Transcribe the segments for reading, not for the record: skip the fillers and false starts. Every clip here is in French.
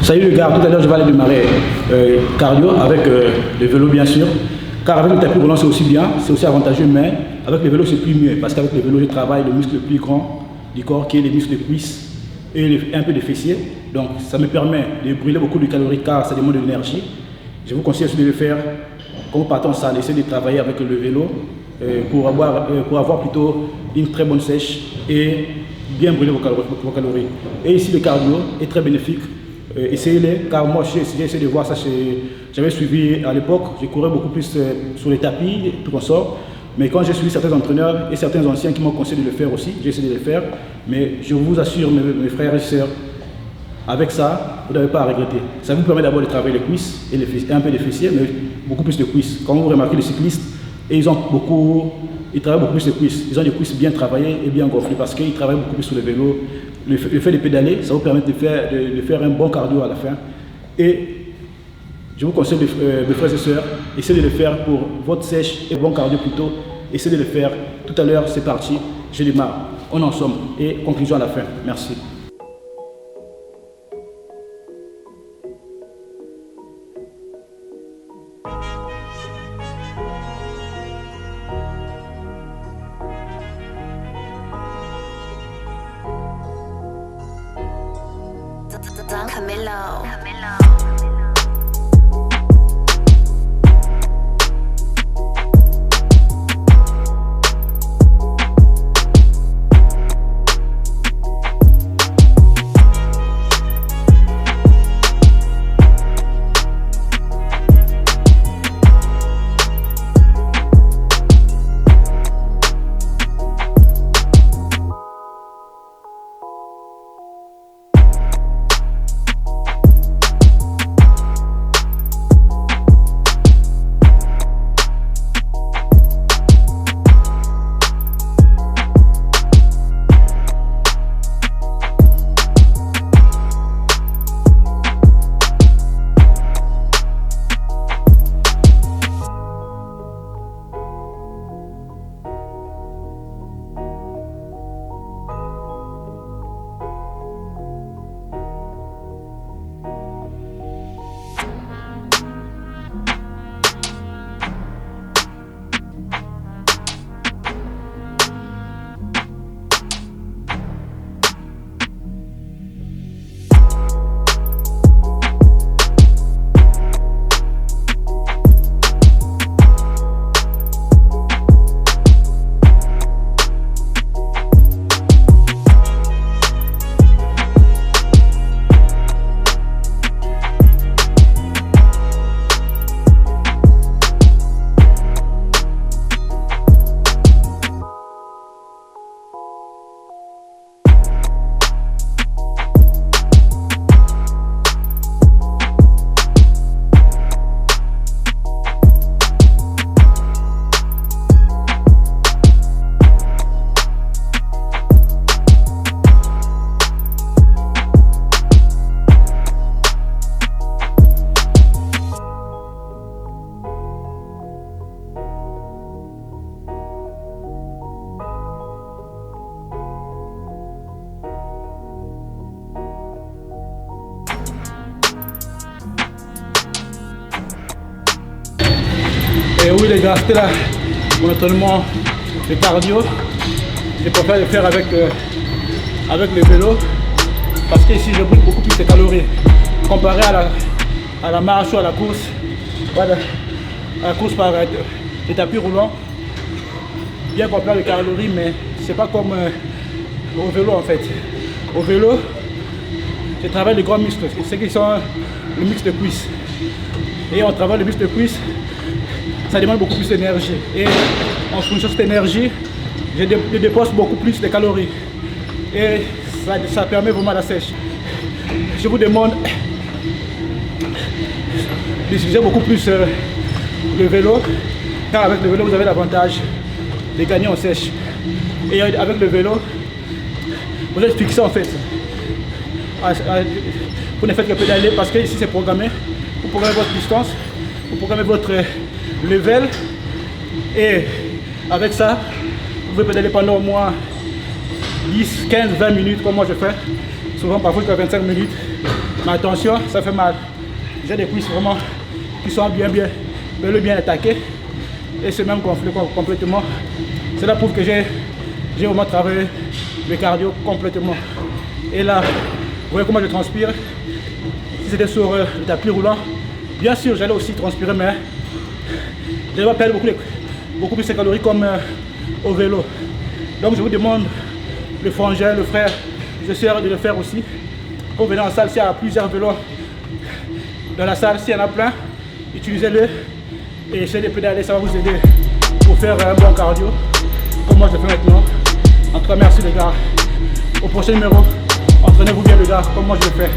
Salut les gars, tout à l'heure je vais aller démarrer cardio avec le vélo bien sûr, car avec le tapis roulant c'est aussi bien, c'est aussi avantageux, mais avec le vélo c'est plus mieux, parce qu'avec le vélo je travaille le muscle le plus grand du corps qui est les muscles de cuisses et un peu de fessiers, donc ça me permet de brûler beaucoup de calories car ça demande de l'énergie. Je vous conseille aussi de le faire quand vous partez en salle, essayez de travailler avec le vélo pour avoir plutôt une très bonne sèche et bien brûler vos calories. Et ici le cardio est très bénéfique. Essayez-les, car moi j'ai essayé de voir ça, j'avais suivi à l'époque, je courais beaucoup plus sur les tapis, tout comme ça, mais quand j'ai suivi certains entraîneurs et certains anciens qui m'ont conseillé de le faire aussi, j'ai essayé de le faire, mais je vous assure mes frères et sœurs, avec ça, vous n'avez pas à regretter. Ça vous permet d'abord de travailler les cuisses et un peu les fessiers, mais beaucoup plus de cuisses. Quand vous remarquez les cyclistes, ils travaillent beaucoup plus les cuisses, ils ont des cuisses bien travaillées et bien gonflées parce qu'ils travaillent beaucoup plus sur le vélo. Le fait de pédaler, ça vous permet de faire un bon cardio à la fin. Et je vous conseille, mes frères et sœurs, essayez de le faire pour votre sèche et bon cardio plutôt. Essayez de le faire. Tout à l'heure, c'est parti. Je démarre. On est ensemble. Et conclusion à la fin. Merci. Don Camilo. Et oui les gars, c'était là mon entraînement de cardio. Je préfère le faire avec le vélo parce que ici je brûle beaucoup plus de calories comparé à la marche ou à la course. Voilà, à la course par les tapis roulants. Bien qu'on perd de calories, mais c'est pas comme au vélo en fait. Au vélo, je travaille les grands muscles, ceux qui sont le muscle de cuisse. Et on travaille le muscle de cuisse, ça demande beaucoup plus d'énergie. Et en fonction de cette énergie, je dépense beaucoup plus de calories. Et ça permet vraiment la sèche. Je vous demande d'utiliser beaucoup plus le vélo, car avec le vélo, vous avez l'avantage de gagner en sèche. Et avec le vélo, vous êtes fixé en fait. Vous ne faites que pédaler parce que ici c'est programmé. Vous programmez votre distance, vous programmez votre level Et avec ça, vous pouvez pédaler pendant au moins 10, 15, 20 minutes comme moi je fais. Souvent parfois jusqu'à 25 minutes. Mais attention, ça fait mal. J'ai des cuisses vraiment qui sont bien attaquées. Et c'est même gonflé complètement. Cela prouve que j'ai vraiment travaillé le cardio complètement. Et là, vous voyez comment je transpire. Si c'était sur le tapis roulant, bien sûr j'allais aussi transpirer, mais je vais perdre beaucoup plus de calories comme au vélo. Donc je vous demande, le frangin, le frère, j'essaierai de le faire aussi. Quand vous venez en salle, s'il y a plusieurs vélos dans la salle, s'il y en a plein, utilisez-le et essayez de pédaler, ça va vous aider pour faire un bon cardio, comme moi je le fais maintenant. En tout cas, merci les gars. Au prochain numéro, entraînez-vous bien les gars, comme moi je le fais.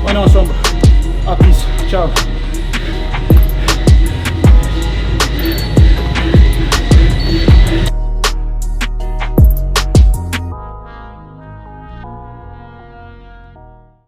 On est ensemble. À plus. Ciao.